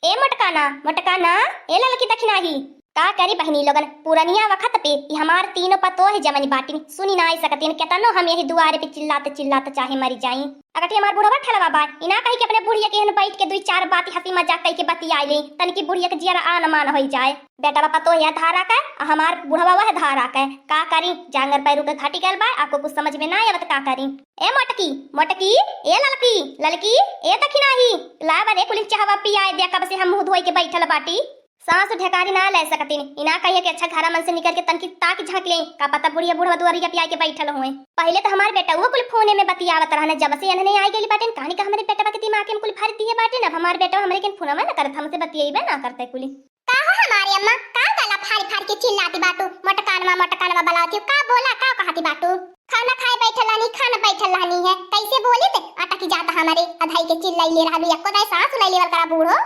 ए मटकाना मटकाना ए ललकी दखिनाही का करी बहनी लोगन पुरनिया वक्त पे ई हमार तीनों पतो है जमनी बाटी में सुनी ना आई सकतीन केतनो हम यही दुआरे पे चिल्लाते चिल्लाते चाहे मरी जाई अगटी हमार बुढ़वा ठलवा बा इना कही के अपने बुढ़िया के हन बैठ के दुई चार बात हंसी मजाक कही के बतियाई ले तन की बुढ़िया के जिया आन मान होई जाए बेटा बापा तो है धारा का हमार बुढ़वा वह धारा का करी जांगर पैरू के घाटी गल बा आपको कुछ समझ में ना आवत का करी ए मटकी मटकी ए ललकी ललकी ए दखिनाही ला बने कुलिन चाहवा पियाए दे कब से हम मुंह धोई के बैठल बाटी सांस ढेकारी ना ले सकतीन इना कहिए कि अच्छा घरा मन से निकल के तनकी ताक झांक ले का पता बुढ़िया बुढ़वा दुआरिया पिया के बैठल हुए पहले तो हमारे बेटा वो कुल फोने में बतियावत रहने जब से इन्हें आई गेली बाटे कहानी का हमारे बेटा के दिमाग में कुल भर दिए बाटे अब हमारे बेटा हमारे के फोन में ना करत हमसे बतियाइबे ना करते कुली का हो हमारी अम्मा का गला फाड़ के चिल्लाती बाटू मटकानवा बलाती का बोला का कहती बाटू खाना खाए बैठल नहीं खाना बैठल रहनी है कैसे बोले थे आटा की जाता हमारे अधाई के चिल्लाई ले रहा एको दाई सांस ले लेवल करा बूढ़ो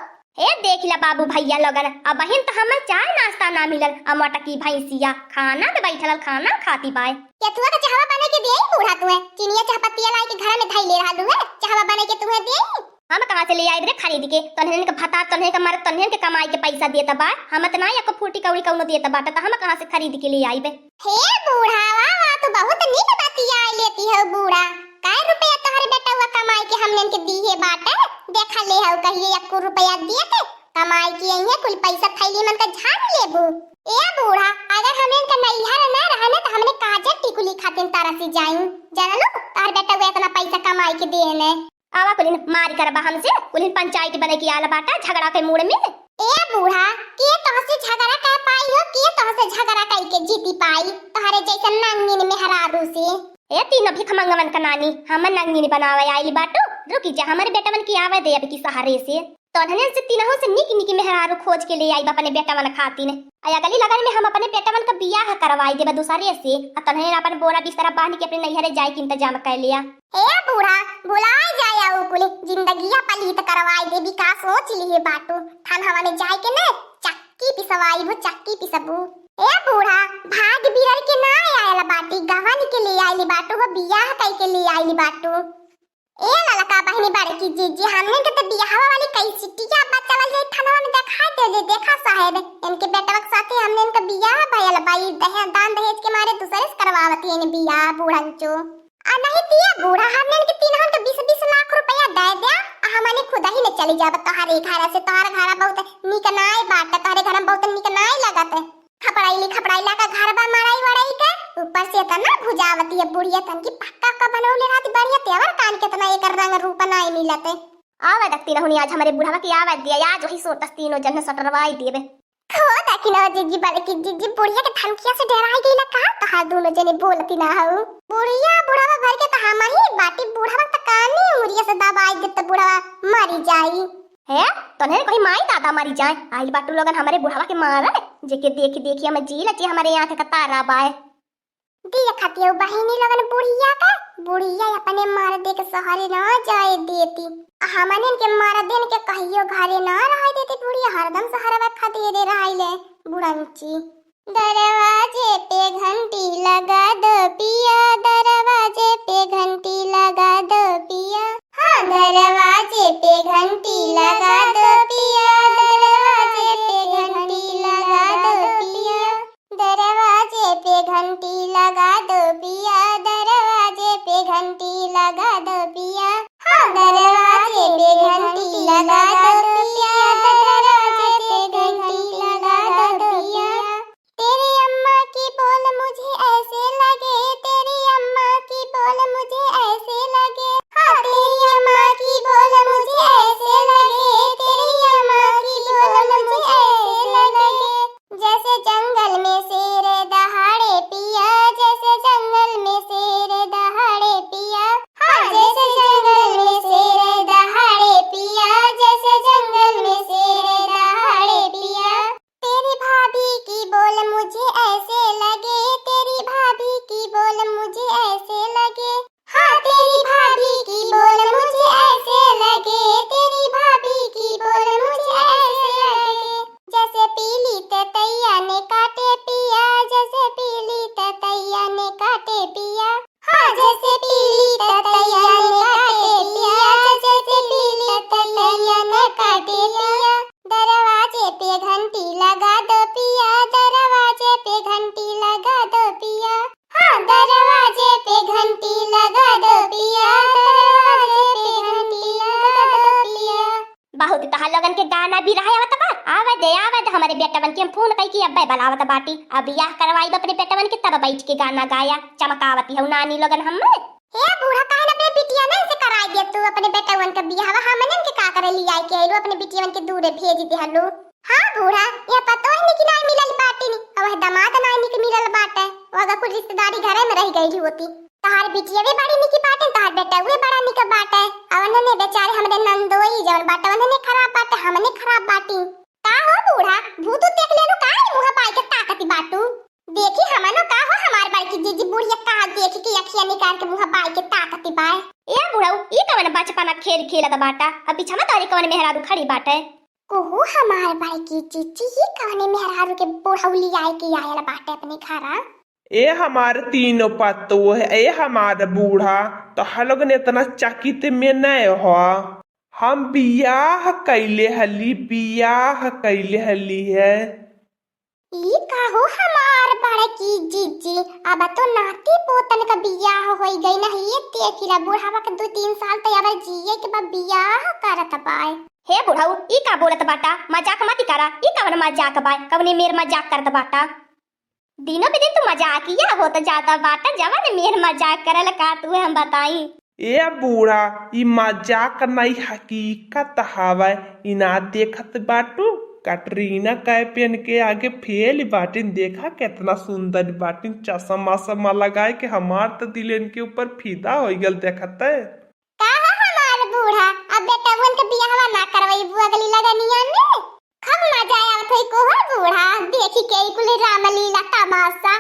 ए देख ला बाबू भैया लोगन अब बहिन तो हमें चाय नाश्ता ना मिलल अमटा की भैंसिया खाना में बैठल खाना खाती बाय केथुआ का चाहवा बने के देई बूढ़ा तुए चिनिया चाह पत्तिया लाई के घर में धई ले रहा दुए चाहवा बने के तुहे देई हम कहां से ले आई रे खरीद के तन्हन के भता तन्हन के मारे तन्हन के कमाई के पैसा देता बा हम त ना एको फूटी कौड़ी कौनो देता बाटा त हम कहां से खरीद के ले आईबे हे बूढ़ावा तो बहुत नीक बतिया लेती है बूढ़ा काय रुपया तोहरे बेटा हुआ कमाई के हमने के दी है बाटा देखा ले हो कहिए 1 रुपया दिए थे कमाई की है कुल पैसा थैली मन का झाड़ लेबू ए बूढ़ा अगर हमने का नैहर ना रहने तो हमने काजे टिकुली खातिन तारा से जाई जानलो तार बेटा हुआ इतना पैसा कमाई के देने आवा कुलिन मार करबा हमसे कुलिन पंचायत बने की आला बाटा झगड़ा के मूड में ए बूढ़ा के तोहसे झगड़ा कर पाई हो के तोहसे झगड़ा कई के जीती पाई तोहरे जैसा नंगिन में हरारू से ए तीनों भिख मंगवन का नानी हम नंगिनी बनावे आइली बाटू रुकी जा हमारे बेटा मन की आवे दे अब की सहारे से तो धने से तीनों से निक निक मेहरारू खोज के ले आई अपने बेटा मन खाती ने आया गली लगन में हम अपने बेटा मन का बियाह करवाई देबे दूसरे से आ तन्हे अपन बोरा बिस्तरा बांध के अपने नैहरे जाए के इंतजाम कर लिया ए बूढ़ा बुलाए जाया ओ कुली जिंदगिया पलीत करवाई दे भी का सोच लिए बाटू थान हवा में जाए के ने चक्की पिसवाई वो चक्की पिसबू ए बूढ़ा भाग बिरल के ना आयला बाटी गवन के ले आइली बाटू वो बियाह कई के ले आइली बाटू ए ललका बहनी बाड़े की जीजी हमने के तो बियाह वाली कई सिटिया बच्चा वाले थाना में देखा दे देखा साहब इनके बेटा के साथे हमने इनका बियाह भयल बाई दान दहेज के मारे दूसरे से करवावती है बियाह बूढ़ंचो आ नहीं दिया बूढ़ा हमने इनके तीनों तो 20-20 लाख रुपया दे दिया हमने खुद ही ले चली जाब तोहरे घर से तोहर घर बहुत निक नाय बाट तोहरे घर में बहुत निक नाय लगत खपड़ाईला का घर बा मड़ाई वड़ाई के ऊपर से तना भुजावती है बुढ़िया तन की पक्का का बनौले रहती बढ़िया तेवर कान के तना एक रंग रूप नाय मिलते आवा दक्ति रहनी आज हमारे बुढ़ावा की आवाज दिया आज वही सोटस तीनों जन सटरवाई देबे खो दकिनो जीजी बाले की जीजी बुढ़िया के धमकिया से डराई गईला का तो हां दोनों जने बोलती ना हो बुढ़िया बुढ़ावा घर के तो हम ही बाटी बुढ़ावा त कानी उरिया से दबाई दे तो बुढ़ावा मरी जाई है तने कोई माई दादा मरी जाए आइल बाटू लोगन हमारे बुढ़ावा के मारे जेके देखी हम जी लची हमारे आंख का तारा बाए देखती हो बहिनी लोगन बुढ़िया अपने मार दे के सहारे ना जाए देती हमने के मार देन के कहियो घरे ना रह देती बुढ़िया हरदम सहारा रखा दे रहाइले बुढ़ंची दरवाजे पे घंटी लगा दो पिया दरवाजे पे घंटी लगा दो पिया हाँ दरवाजे पे घंटी लगा दो पिया दरवाजे पे घंटी लगा दो पिया दरवाजे पे घंटी लगा दो पिया दरवाजे पे घंटी लगा दो पिया हाँ दरवाजे पे घंटी लगा दो पिया दरवाजे पे घंटी लगा दो पिया तेरी अम्मा की बोल मुझे ऐसे लगे तेरी अम्मा की बोल मुझे ऐसे लगे हाँ तेरी अम्मा की बोल मुझे ऐसे लगे तेरी अम्मा लगन के गाना भी रहा आवत बा। आवे दे हमारे बेटवन के हम फोन कई की अब्बे बलावत बाटी। अब बियाह करवाई अपने बेटवन के तब बैठ के गाना गाया चमकावती हूं नानी लगन हम। हे बूढ़ा काहे अपने बिटिया ने से कराई दे तू अपने बेटवन के बियाह हमनन के का करे लिया के आइलो अपने बिटियवन के दूरे भेज दे हलो। हां बूढ़ा ये पतो है कि नहीं मिलल बाटी नी अब दामाद नानी के मिलल बाटे वगा कुछ रिश्तेदारी घरे में रह गई होती। तहार बिटिया भी बड़ी निकी बाटे तहार बेटा वे बड़ा निका बाटे अवन ने बेचारे हमरे नंदोई जवन बाटे वन ने खराब बाटे हमने खराब बाटी। का हो बूढ़ा भूत देख लेनु का मुंह पाई के ताकती बाटू देखी हमनो का हो हमार बड़की जीजी बुढ़िया का देखी कि अखियां निकाल के मुंह पाई के ताकती बाय। ए बुढ़ाऊ ई कवन बचपना खेल खेलत बाटा अब बिछमा तारी कवन मेहरारू खड़ी बाटे। ओहो हमार बड़की जीजी ई कवन मेहरारू के बुढ़ौली आए के आयल बाटे अपने घरा। ए हमार तीनों पत्तो है ए हमार बूढ़ा तो हलोग ने इतना चकित में नहीं हो। हम बियाह कैले हली है। ई का हो हमार बड़की जीजी अब तो नाती पोतन का बियाह होई गई ना ये देखिला बुढ़ावा के 2-3 साल तैयार जिए के बाद बियाह करत बाय। हे बुढ़ाऊ ई का बोलत बाटा मजाक मत करा ई कवन मजाक बाय कवने मेर मजाक करत बाटा। दिनों पे दिन तू मजाकिया होत जाता बाटा जवन मेर मजाक करल का तू हम बताई। ए बूढ़ा ई मजाक नहीं हकीकत हवे इना देखत बाटू कटरीना कैपेन के आगे फेल बाटिन देखा कितना सुंदर बाटिन चश्मा लगाए के हमार तो दिल इनके ऊपर फिदा हो गल देखते। का हमार बूढ़ा अब बेटा वन के बियाहवा ना करवाई बुआ गली लगनिया में खूब मजा आवत है को हो बूढ़ा देखी के कुल रामलीला तमाशा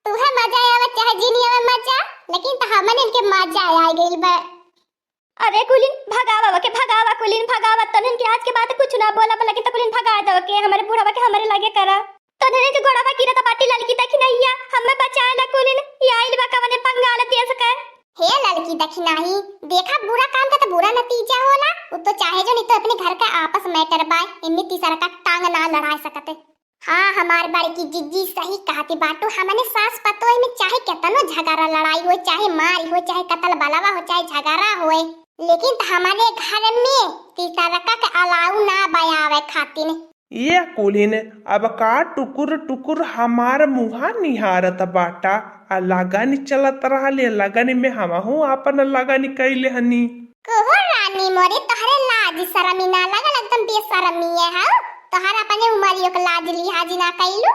तुहे मजा आवत चाहे जिनिया में मजा लेकिन त हमन इनके मजा आ गइल बा। अरे कुलिन भगावा कुलिन भगावा तनन के आज के बात कुछ ना बोला बला के त कुलिन भगा दो के हमारे बूढ़ावा के हमारे लगे करा तनने के गोड़ावा कीरा त बाटी ललकी तक नैया हमें बचा ला कुलिन ये आइल बा कवने पंगाल देस का। हे ललकी तक नहीं देखा बुरा काम का तो बुरा नतीजा होला वो तो चाहे जो नहीं तो अपने घर का आपस मैटर बाय इनमें तीसरा का टांग ना लड़ा सकते। हाँ हमार बड़की जीजी सही कहती बाटू हमने सास पतोई में चाहे कितनो झगड़ा लड़ाई हो चाहे मारी हो चाहे कत्ल बलावा हो चाहे झगड़ा होए लेकिन हमारे घर में तीसरा का अलाउ ना बयावे खातिर। ये कुलिन अब का टुकुर हमार मुहा निहारत बाटा आ लगन चलत रहले लगन में हमहू अपन लगन कैले हनी। कोहो रानी मोरे तोहरे लाज शरमी ना लगल एकदम बेशरमी है तोहरा अपने उमरियो के लाज लिहाज ना कैलू।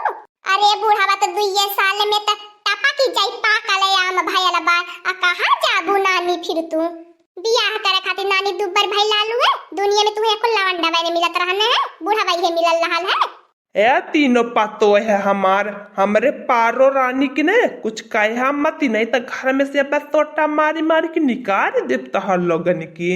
अरे बूढ़ावा तो 2 साल में त टपा की जाई पाकले आम भयल बा आ कहां जाबू नानी फिर तू बियाह करे खातिर नानी दुबर भाई लालू है दुनिया में तुम्हें कुल लवंडा भाई मिलत रहने है बूढ़ा भाई है मिलल रहल है। ए तीनों पतो है हमार हमरे पारो रानी की ने कुछ कहा मत नहीं तो घर में से बस तोटा मारी के निकाल देव तोहर लोगन की।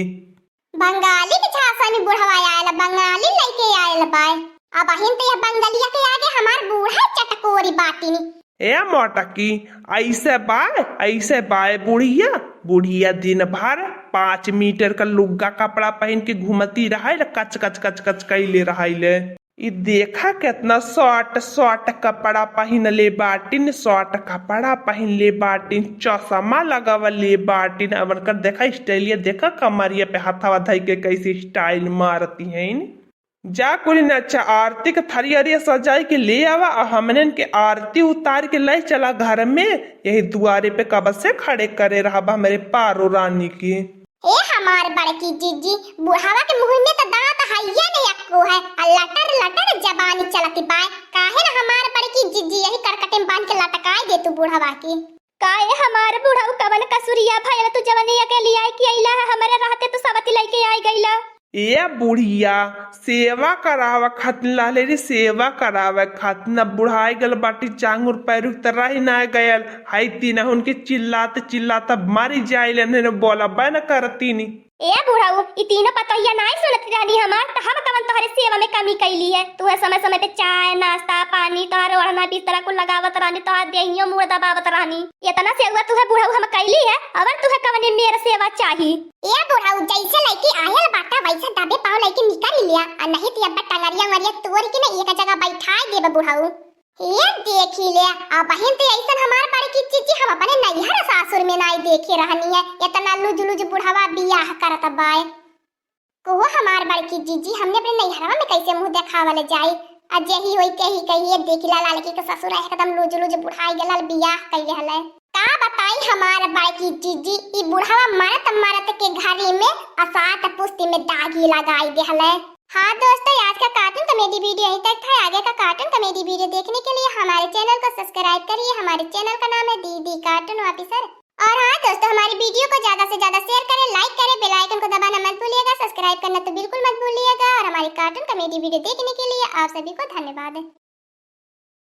बंगाली के झांसा में बूढ़ा आयल बंगाली लइके आयल बाय अब अहिन तो ये बंगालिया के आगे हमार बूढ़ा चटकोरी बाटी नी। ए मोटकी ऐसे बाय बुढ़िया दिन भर 5 मीटर का लुग्गा कपड़ा पहन के घूमती रहा कच कैले रहा। ई देखा कितना शॉर्ट कपड़ा पहन ले बाटिन शॉर्ट कपड़ा पहन ले बाटिन चश्मा लगावल ले बाटिन अब कर देखा स्टाइलिया देखा कमरिया पे हाथावा धई के कैसे स्टाइल मारती है जा कुलिन। अच्छा आरती के थरिया सजाई के ले आवा और हमने के आरती उतार के ले चला घर में यही दुआरे पे कब से खड़े करे रहा हमारे पारो रानी की। ए हमार बड़की जीजी बुढ़ावा के मुंह में तो दांत हइया नहीं अक्को है लटर जबानी चलती बाय काहे ना हमार बड़की जीजी यही करकटे में बांध के लटकाए दे तू बुढ़ावा की। काहे हमार बुढ़ाऊ कवन कसूरिया भइल तू जवनिया के लिए आई कि आइला हमारे रहते तो सबती लेके आई गइला। ए बुढ़िया सेवा करावा खातिर लाले रे सेवा करावे खातिर बुढ़ाई गल बाटी चांगुर पैर तरह ही ना गयल हाई तीन उनके चिल्लात मारी जाइले ने बोला बन करती नी। ए बुढ़ाऊ ई तीनों पतोहिया नहीं सुनत रहनी हमार त हम कवन तोहरे सेवा में कमी कैली है तू समय पे चाय नाश्ता पानी तोहर ओढ़ना बिस्तर को लगावत रहनी तोहर देहियो मुंह दबावत रहनी इतना सेवा तुहे बुढ़ाऊ हम कैली है अगर तुहे कवने मेरे सेवा चाही। ए बुढ़ाऊ जैसे लइके आयल बाटा वैसे दबे पाव लइके निकाल लिया आ नहीं त अब्बा टंगरिया मरिया तोड़ के ना एक जगह बैठाई देबे बुढ़ाऊ। ये देखी ले आ बहन तो ऐसा हमार बड़की चीची हम अपने नैहर सासुर में नहीं देखे रहनी है इतना लुज बुढ़ावा बियाह करत बाय। को हमार बड़की जीजी हमने अपने नैहरवा में कैसे मुंह देखावले जाई। अजही होई कही कही देखिला लड़की के ससुर एकदम लूज लूज बुढ़ाई गेलल बियाह कइले हले। का बताई हमार बड़की जीजी ई बुढ़ावा मारत के घरी में असात पुस्ती में दागी लगाई दे हले। हाँ दोस्तों, आज का कार्टून कॉमेडी वीडियो यहीं तक था। आगे का कार्टून कॉमेडी वीडियो देखने के लिए हमारे चैनल को सब्सक्राइब करिए। हमारे चैनल का नाम है दीदी कार्टून ऑफिसर। और हाँ दोस्तों, हमारी वीडियो को ज्यादा से ज्यादा शेयर करें, लाइक करें, बेल आइकन को दबाना मत भूलिएगा, सब्सक्राइब करना तो बिल्कुल मत भूलिएगा। और हमारी कार्टून कॉमेडी वीडियो देखने के लिए आप सभी को धन्यवाद।